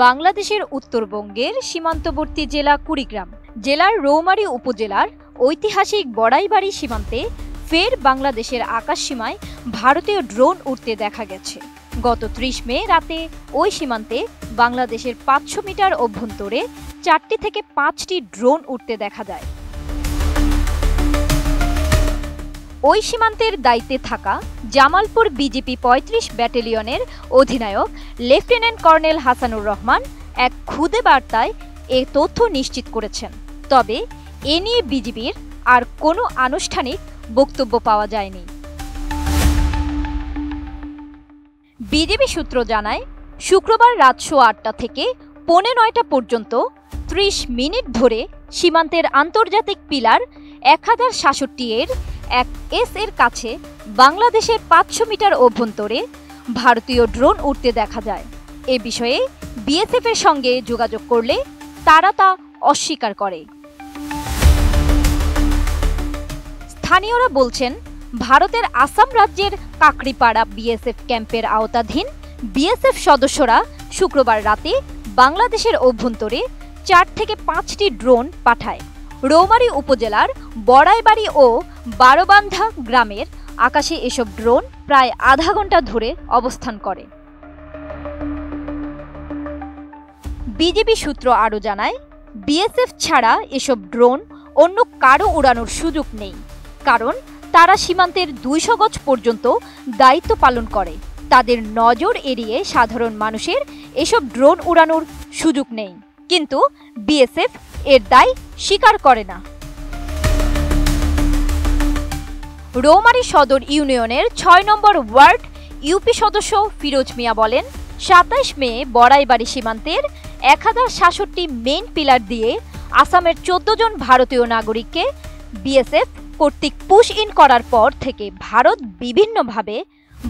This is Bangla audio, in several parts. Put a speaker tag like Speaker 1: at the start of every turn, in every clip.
Speaker 1: বাংলাদেশের উত্তরবঙ্গের সীমান্তবর্তী জেলা কুড়িগ্রাম জেলার রৌমারী উপজেলার ঐতিহাসিক বড়াইবাড়ি সীমান্তে ফের বাংলাদেশের আকাশসীমায় ভারতীয় ড্রোন উড়তে দেখা গেছে। গত ৩০ মে রাতে ওই সীমান্তে বাংলাদেশের ৫০০ মিটার অভ্যন্তরে ৪টি থেকে ৫টি ড্রোন উড়তে দেখা যায়। ওই সীমান্তের দায়িত্বে থাকা জামালপুর বিজিপি ৩৫ ব্যাটালিয়নের অধিনায়ক লেফটেন্যান্ট কর্নেল হাসানুর রহমান এক খুদে বার্তায় এ তথ্য নিশ্চিত করেছেন। তবে এ নিয়ে বিজিবির আর কোনো আনুষ্ঠানিক বক্তব্য পাওয়া যায়নি। বিজিবি সূত্র জানায়, শুক্রবার রাত ৮:৩০ থেকে ৯:৩০ পর্যন্ত ৩০ মিনিট ধরে সীমান্তের আন্তর্জাতিক পিলার ১০৬৭ এর এক এর কাছে বাংলাদেশের ৫০০ মিটার অভ্যন্তরে ভারতীয় ড্রোন উড়তে দেখা যায়। এ বিষয়ে বিএসএফ এর সঙ্গে যোগাযোগ করলে তারা তা অস্বীকার করে। স্থানীয়রা বলছেন, ভারতের আসাম রাজ্যের কাকড়িপাড়া বিএসএফ ক্যাম্পের আওতাধীন বিএসএফ সদস্যরা শুক্রবার রাতে বাংলাদেশের অভ্যন্তরে ৪ থেকে ৫টি ড্রোন পাঠায়। রৌমারী উপজেলার বড়াইবাড়ি ও বারোবান্ধা গ্রামের আকাশে এসব ড্রোন প্রায় আধা ঘন্টা ধরে অবস্থান করে। বিজিবি সূত্র আরও জানায়, বিএসএফ ছাড়া এসব ড্রোন অন্য কারো উড়ানোর সুযোগ নেই, কারণ তারা সীমান্তের ২০০ গজ পর্যন্ত দায়িত্ব পালন করে। তাদের নজর এড়িয়ে সাধারণ মানুষের এসব ড্রোন উড়ানোর সুযোগ নেই, কিন্তু বিএসএফ এর দায় স্বীকার করে না। রৌমারী সদর ইউনিয়নের ৬ নম্বর ওয়ার্ড ইউপি সদস্য ফিরোজ মিয়া বলেন, ২৭ মে বড়াইবাড়ি সীমান্তের ১০৬৭ মেইন পিলার দিয়ে আসামের ১৪ জন ভারতীয় নাগরিককে বিএসএফ কর্তৃক পুশ ইন করার পর থেকে ভারত বিভিন্নভাবে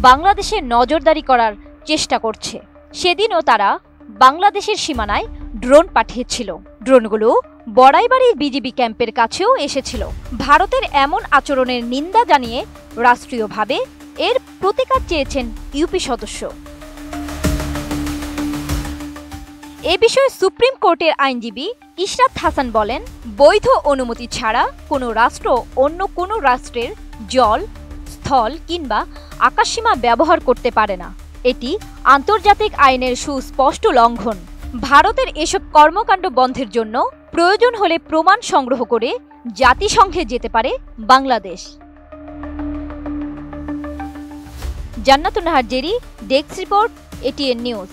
Speaker 1: বাংলাদেশে নজরদারি করার চেষ্টা করছে। সেদিনও তারা বাংলাদেশের সীমানায় ড্রোন পাঠিয়েছিল। ড্রোনগুলো বড়াইবাড়ির বিজিবি ক্যাম্পের কাছেও এসেছিল। ভারতের এমন আচরণের নিন্দা জানিয়ে রাষ্ট্রীয়ভাবে এর প্রতিকার চেয়েছেন ইউপি সদস্য। এ বিষয়ে সুপ্রিম কোর্টের আইনজীবী ইশরাত হাসান বলেন, বৈধ অনুমতি ছাড়া কোনো রাষ্ট্র অন্য কোনো রাষ্ট্রের জল, স্থল কিংবা আকাশসীমা ব্যবহার করতে পারে না। এটি আন্তর্জাতিক আইনের সুস্পষ্ট লঙ্ঘন। ভারতের এসব কর্মকাণ্ড বন্ধের জন্য প্রয়োজন হলে প্রমাণ সংগ্রহ করে জাতিসংঘে যেতে পারে বাংলাদেশ। জান্নাতুন Nahar Jerry, desk report, ATN news.